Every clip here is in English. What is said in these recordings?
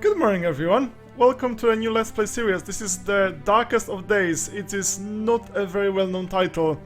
Good morning everyone, welcome to a new Let's Play series. This is the Darkest of Days. It is not a very well known title.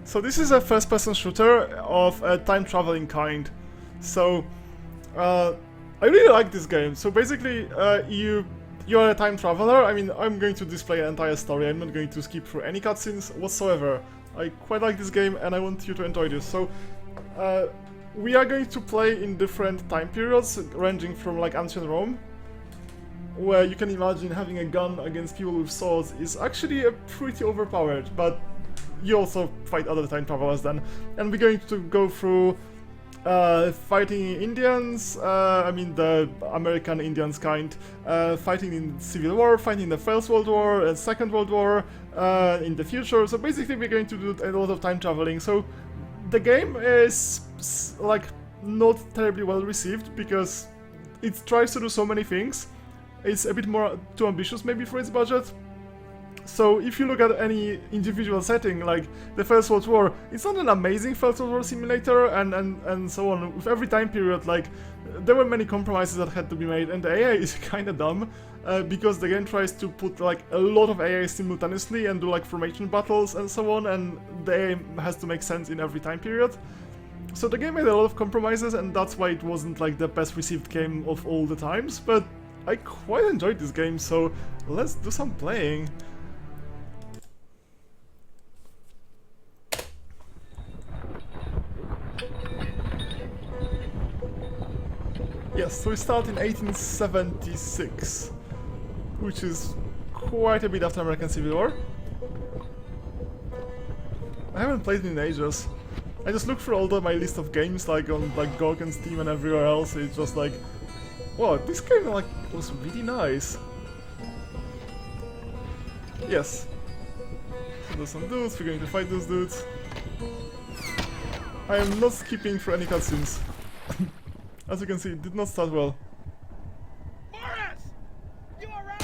So this is a first person shooter of a time traveling kind. So I really like this game. So basically you're a time traveler. I mean, I'm going to display an entire story. I'm not going to skip through any cutscenes whatsoever. I quite like this game and I want you to enjoy this. So we are going to play in different time periods, ranging from like ancient Rome, where you can imagine having a gun against people with swords is actually a pretty overpowered, but you also fight other time travelers then. And we're going to go through fighting Indians, I mean the American Indians kind, fighting in Civil War, fighting in the First World War and Second World War in the future. So basically we're going to do a lot of time traveling. So the game is like not terribly well received because it tries to do so many things. It's a bit more too ambitious maybe for its budget. So if you look at any individual setting, like the First World War, it's not an amazing First World War simulator and so on. With every time period, like there were many compromises that had to be made, and the AI is kinda dumb because the game tries to put like a lot of AI simultaneously and do like formation battles and so on, and the AI has to make sense in every time period. So the game made a lot of compromises, and that's why it wasn't like the best received game of all the times, but I quite enjoyed this game, so let's do some playing. Yes, so we start in 1876, which is quite a bit after American Civil War. I haven't played it in ages. I just looked through my list of games, like on like GOG and Steam and everywhere else. It's just like, wow, this game like was really nice. Yes. So there's some dudes, we're going to fight those dudes. I am not skipping for any cutscenes. As you can see, it did not start well. Morris! You alright?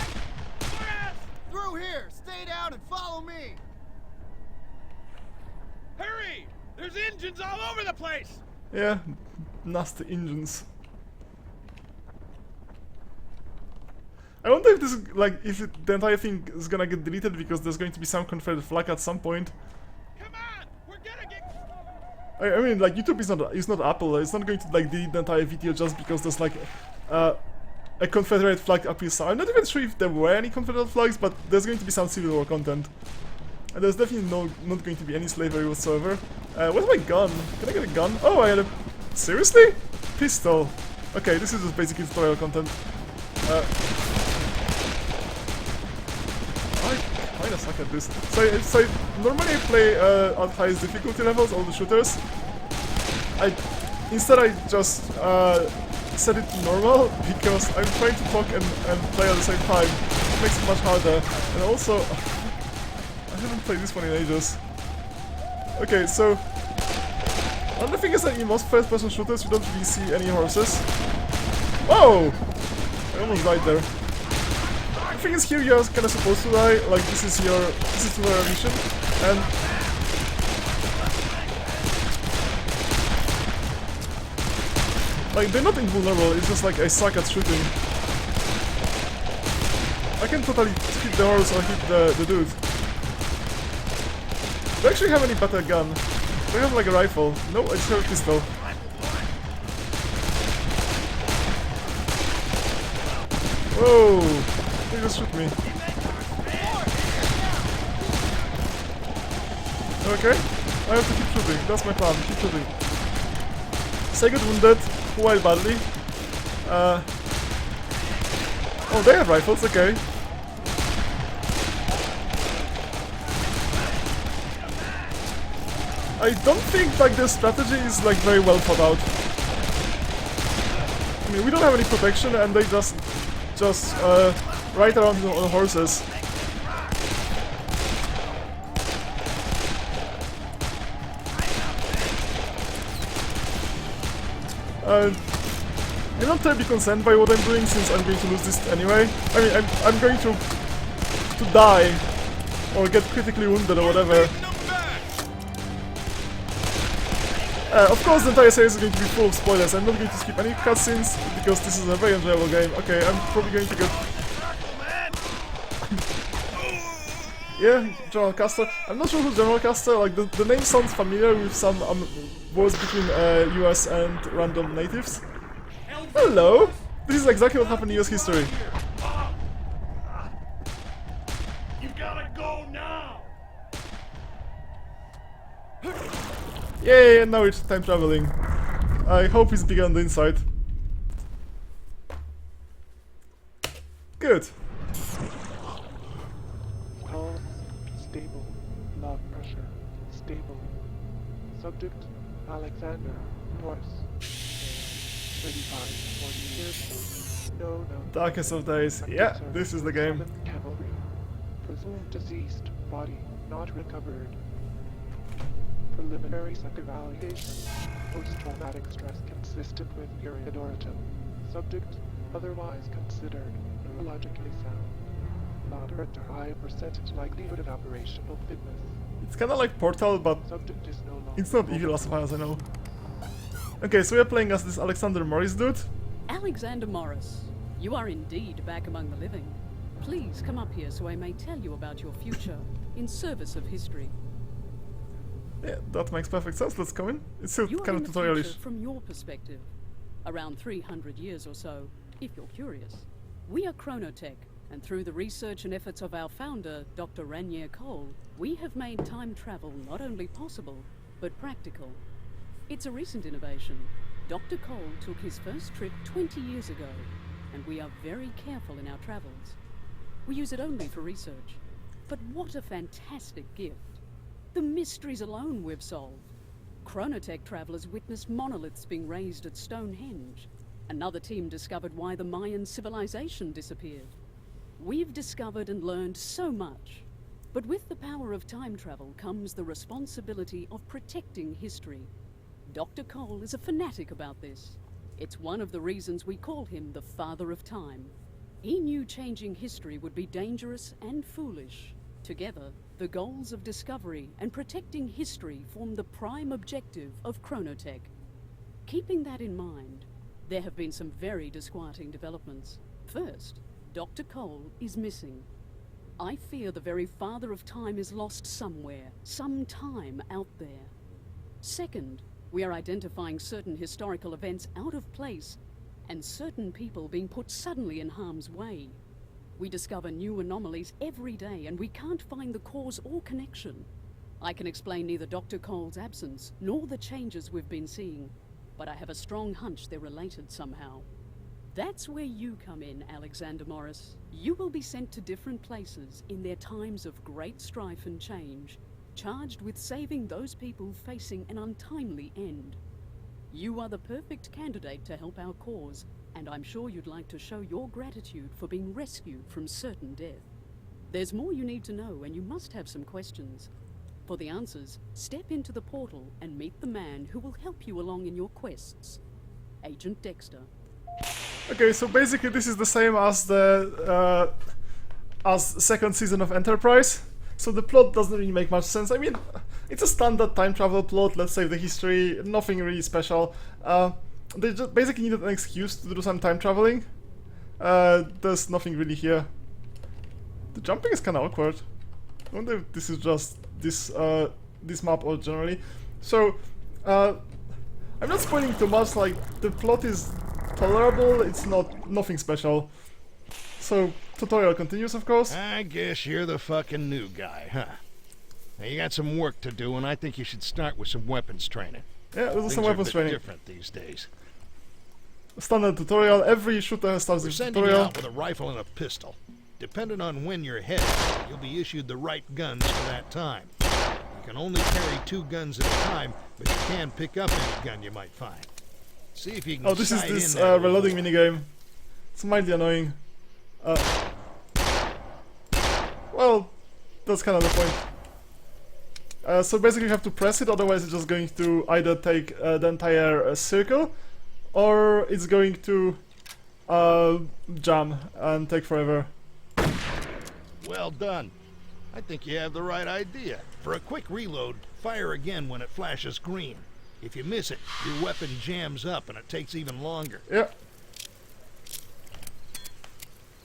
Morris! Through here! Stay down and follow me! Hurry! There's engines all over the place! Yeah, nasty engines. I wonder if this, like, the entire thing is gonna get deleted because there's going to be some Confederate flag at some point. Come on! We're gonna get... I mean, like, YouTube is not Apple. It's not going to like delete the entire video just because there's like a Confederate flag appears. I'm not even sure if there were any Confederate flags, but there's going to be some Civil War content. And there's definitely not going to be any slavery whatsoever. Where's my gun? Can I get a gun? Oh, I had a... Seriously? Pistol. Okay, this is just basically tutorial content. I kinda suck at this. So normally I play at highest difficulty levels, all the shooters. Instead I just set it to normal because I'm trying to talk and play at the same time. It makes it much harder. And also, I haven't played this one in ages. Okay, so another thing is that in most first-person shooters you don't really see any horses. Whoa! I almost died there. The thing is, here you're kind of supposed to die. Like this is your mission, and like they're not invulnerable. It's just like I suck at shooting. I can totally hit the horse or hit the dude. Do I actually have any better gun? Do I have like a rifle? No, I just have a pistol. Whoa! They just shoot me. Okay, I have to keep shooting. That's my plan. Keep shooting. Say get wounded, while badly. Oh, they have rifles. Okay. I don't think like the strategy is like very well thought out. I mean, we don't have any protection, and they just ride around on horses. I'm not terribly concerned by what I'm doing since I'm going to lose this anyway. I mean, I'm going to die or get critically wounded or whatever. Of course, the entire series is going to be full of spoilers. I'm not going to skip any cutscenes because this is a very enjoyable game. Okay, I'm probably going to get. Yeah, General Custer. I'm not sure who's General Custer. Like the name sounds familiar with some wars between US and random natives. Hello. This is exactly what happened in US history. You gotta go now! Yay! And now it's time traveling. I hope it's bigger on the inside. Good. Pulse stable. Blood pressure stable. Subject Alexander Morris. 35, 40 years old. No. Darkest of Days. Yeah, this is the game. 7th Cavalry. Presumed deceased. Body not recovered. Preliminary psych evaluation. Post-traumatic stress consistent with iridorytum. Subject otherwise considered neurologically sound. Moderate to high percentage likelihood of operational fitness. It's kind of like Portal, but Subject is no longer. it's not evil as far as I know. Okay, so we're playing as this Alexander Morris dude. Alexander Morris, you are indeed back among the living. Please come up here so I may tell you about your future in service of history. Yeah, that makes perfect sense. Let's go in. It's still You are kind in of the future tutorialish. from your perspective, around 300 years or so, if you're curious. We are Chronotech, and through the research and efforts of our founder, Dr. Ranier Cole, we have made time travel not only possible, but practical. It's a recent innovation. Dr. Cole took his first trip 20 years ago, and we are very careful in our travels. We use it only for research. But what a fantastic gift. The mysteries alone we've solved. Chronotech travelers witnessed monoliths being raised at Stonehenge. Another team discovered why the Mayan civilization disappeared. We've discovered and learned so much. But with the power of time travel comes the responsibility of protecting history. Dr. Cole is a fanatic about this. It's one of the reasons we call him the Father of Time. He knew changing history would be dangerous and foolish. Together, the goals of discovery and protecting history form the prime objective of Chronotech. Keeping that in mind, there have been some very disquieting developments. First, Dr. Cole is missing. I fear the very Father of Time is lost somewhere, sometime out there. Second, we are identifying certain historical events out of place and certain people being put suddenly in harm's way. We discover new anomalies every day and we can't find the cause or connection. I can explain neither Dr. Cole's absence nor the changes we've been seeing, but I have a strong hunch they're related somehow. That's where you come in, Alexander Morris. You will be sent to different places in their times of great strife and change, charged with saving those people facing an untimely end. You are the perfect candidate to help our cause, and I'm sure you'd like to show your gratitude for being rescued from certain death. There's more you need to know, and you must have some questions. For the answers, step into the portal and meet the man who will help you along in your quests. Agent Dexter. Okay, so basically this is the same as the second season of Enterprise. So the plot doesn't really make much sense. I mean, it's a standard time travel plot. Let's save the history. Nothing really special. They just basically needed an excuse to do some time traveling. There's nothing really here. The jumping is kind of awkward. I wonder if this is just this map or generally. So I'm not spoiling too much. Like the plot is tolerable. It's nothing special. So tutorial continues, of course. I guess you're the fucking new guy, huh? Now you got some work to do, and I think you should start with some weapons training. Yeah, there's Things some are a weapons bit training. different these days. Standard tutorial. Every shooter starts We're with sending you tutorial. out with a rifle and a pistol. Depending on when you're headed, you'll be issued the right guns for that time. You can only carry 2 guns at a time, but you can pick up any gun you might find. See if you can Oh, this is sight this in there. reloading minigame. It's mildly annoying. Well, that's kind of the point. So basically you have to press it, otherwise it's just going to either take the entire circle, or it's going to jam and take forever. Well done. I think you have the right idea. For a quick reload, fire again when it flashes green. If you miss it, your weapon jams up and it takes even longer. Yeah.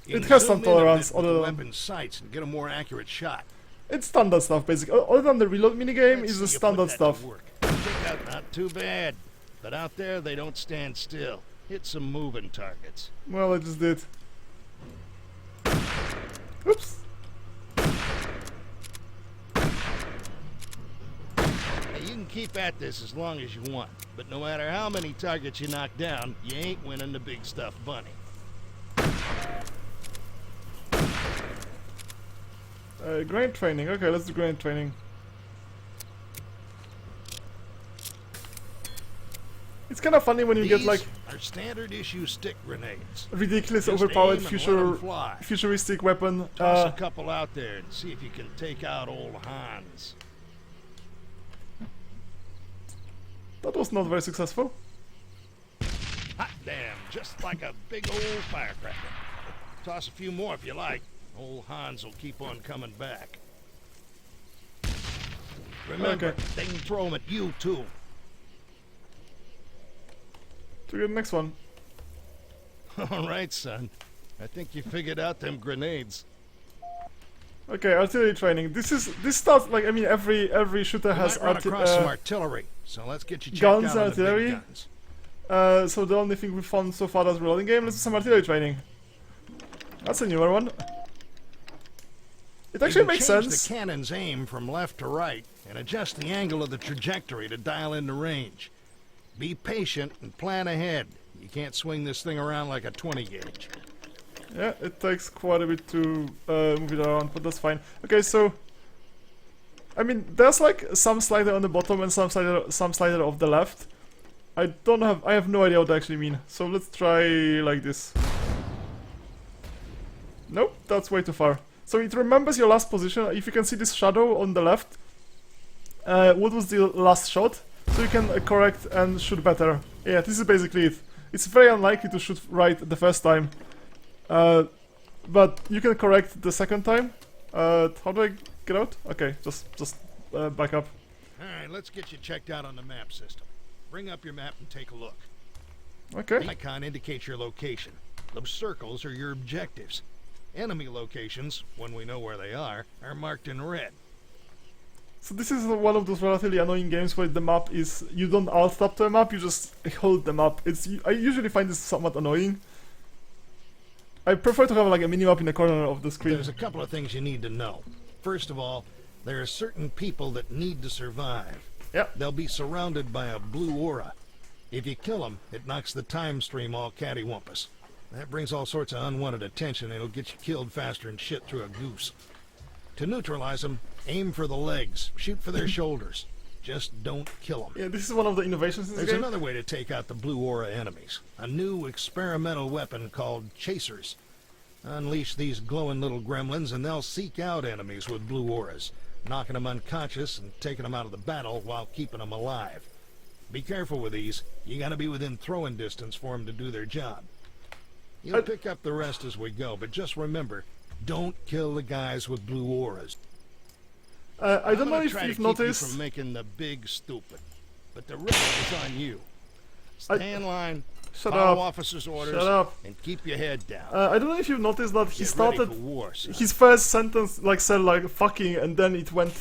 You It can has zoom some in a bit tolerance, with the although- weapon's sights and get a more accurate shot. It's standard stuff, basically. Other than the reload minigame, Let's is the see you put standard that to stuff. work. Pick up, not too bad. But out there, they don't stand still. Hit some moving targets. Well, I just did. Oops. Hey, you can keep at this as long as you want. But no matter how many targets you knock down, you ain't winning the big stuff bunny. Grenade training. Okay, let's do grenade training. It's kind of funny when you get These like are standard issue stick grenades. ridiculous, Just overpowered, aim and let 'em fly. futuristic weapon. Toss a couple out there and see if you can take out old Hans. That was not very successful. Hot damn, just like a big old firecracker. Toss a few more if you like. Old Hans will keep on coming back. Remember, Okay. they can throw them at you too. To get the next one. All right, son. I think you figured out them grenades. Okay, artillery training. This starts like, I mean, every shooter We has might run across some artillery, so let's get you checked guns, out on the artillery? big guns. so the only thing we found so far that's reloading game. Let's do some artillery training. That's a newer one. It You actually can makes change sense. the cannon's aim from left to right and adjust the angle of the trajectory to dial in the range. Be patient and plan ahead. You can't swing this thing around like a 20 gauge. Yeah, it takes quite a bit to move it around, but that's fine. Okay, so I mean, there's like some slider on the bottom and some slider off the left. I have no idea what they actually mean. So let's try like this. Nope, that's way too far. So it remembers your last position. If you can see this shadow on the left, what was the last shot? So you can correct and shoot better. Yeah, this is basically it. It's very unlikely to shoot right the first time. But you can correct the second time. How do I get out? Okay, just back up. Alright, let's get you checked out on the map system. Bring up your map and take a look. Okay. The icon indicates your location. Those circles are your objectives. Enemy locations, when we know where they are marked in red. So this is one of those relatively annoying games where the map is, you don't alt tab to a map, you just hold the map. I usually find this somewhat annoying. I prefer to have like a minimap in the corner of the screen. There's a couple of things you need to know. First of all, there are certain people that need to survive. Yeah. They'll be surrounded by a blue aura. If you kill them, it knocks the time stream all cattywampus. That brings all sorts of unwanted attention and it'll get you killed faster than shit through a goose. To neutralize them, aim for the legs, shoot for their shoulders. Just don't kill them. Yeah, this is one of the innovations in this There's game. another way to take out the blue aura enemies. A new experimental weapon called chasers. Unleash these glowing little gremlins and they'll seek out enemies with blue auras, knocking them unconscious and taking them out of the battle while keeping them alive. Be careful with these. You gotta be within throwing distance for them to do their job. You'll pick up the rest as we go, but just remember, don't kill the guys with blue auras. I don't know if try you've to keep you noticed. from making the big stupid, but the rest is on you. Stay in line, Shut follow up. officers' orders, Shut up. and keep your head down. I don't know if you've noticed that he Get ready started for war, son. his first sentence like said like fucking, and then it went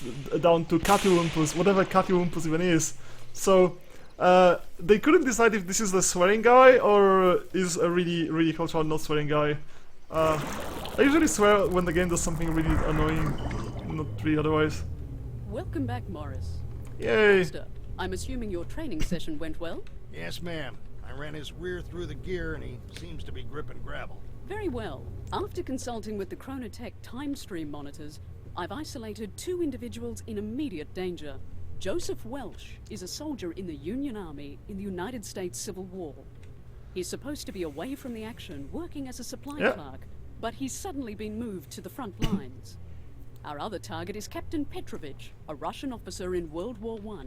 down to cattywampus, whatever cattywampus even is. So they couldn't decide if this is the swearing guy or is a really cultural not swearing guy. I usually swear when the game does something really annoying, not really otherwise. Welcome back, Morris. Yay! Master, I'm assuming your training session went well? Yes, ma'am. I ran his rear through the gear and he seems to be gripping gravel. Very well. After consulting with the Chronotech time stream monitors, I've isolated 2 individuals in immediate danger. Joseph Welsh is a soldier in the Union Army in the United States Civil War. He's supposed to be away from the action, working as a supply clerk, but he's suddenly been moved to the front lines. Our other target is Captain Petrovich, a Russian officer in World War I.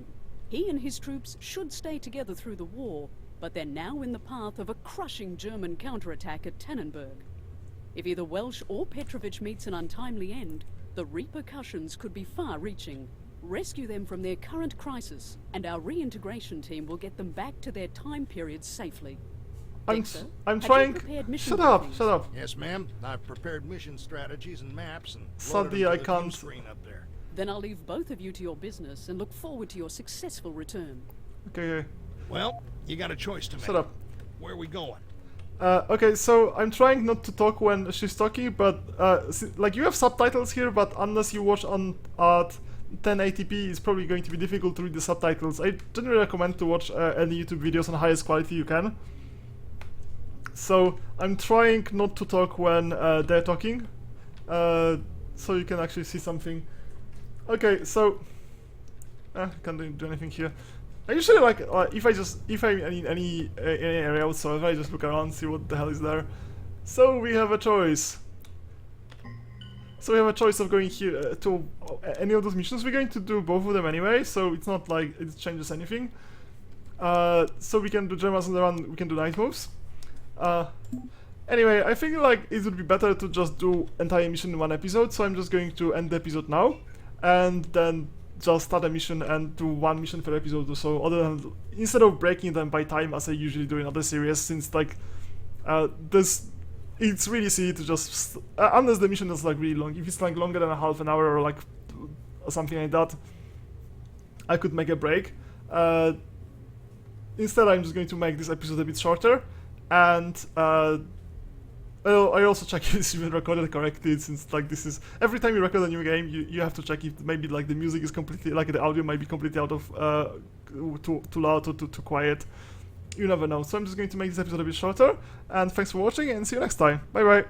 He and his troops should stay together through the war, but they're now in the path of a crushing German counterattack at Tannenberg. If either Welsh or Petrovich meets an untimely end, the repercussions could be far-reaching. rescue them from their current crisis, and our reintegration team will get them back to their time period safely. I'm Dexter, I'm have you trying. prepared mission Shut up! briefings? Shut up! Yes, ma'am. I've prepared mission strategies and maps and loaded Sadly, them to I the view can't. screen up there. Then I'll leave both of you to your business and look forward to your successful return. Okay. Well, you got a choice to make. Shut up. Where are we going? Okay, so I'm trying not to talk when she's talking, but like you have subtitles here, but unless you watch on at 1080p, it's probably going to be difficult to read the subtitles. I generally recommend to watch any YouTube videos on highest quality you can. So I'm trying not to talk when they're talking, so you can actually see something. Okay, so can't do anything here. I usually like if I'm in any area whatsoever, I just look around, see what the hell is there. So we have a choice. So we have a choice of going here to any of those missions. We're going to do both of them anyway, so it's not like it changes anything. So we can do Germans on the run, we can do night moves. Anyway, I think like it would be better to just do entire mission in one episode, so I'm just going to end the episode now, and then just start a mission and do one mission per episode or so, other than instead of breaking them by time as I usually do in other series, since like it's really easy to just unless the mission is like really long. If it's like longer than a half an hour or like or something like that, I could make a break. Instead, I'm just going to make this episode a bit shorter, and I also check if it's even recorded correctly, since like this is every time you record a new game, you have to check if maybe like the music is completely, like the audio might be completely out of too loud or too quiet. You never know. So I'm just going to make this episode a bit shorter, and thanks for watching, and see you next time. Bye bye.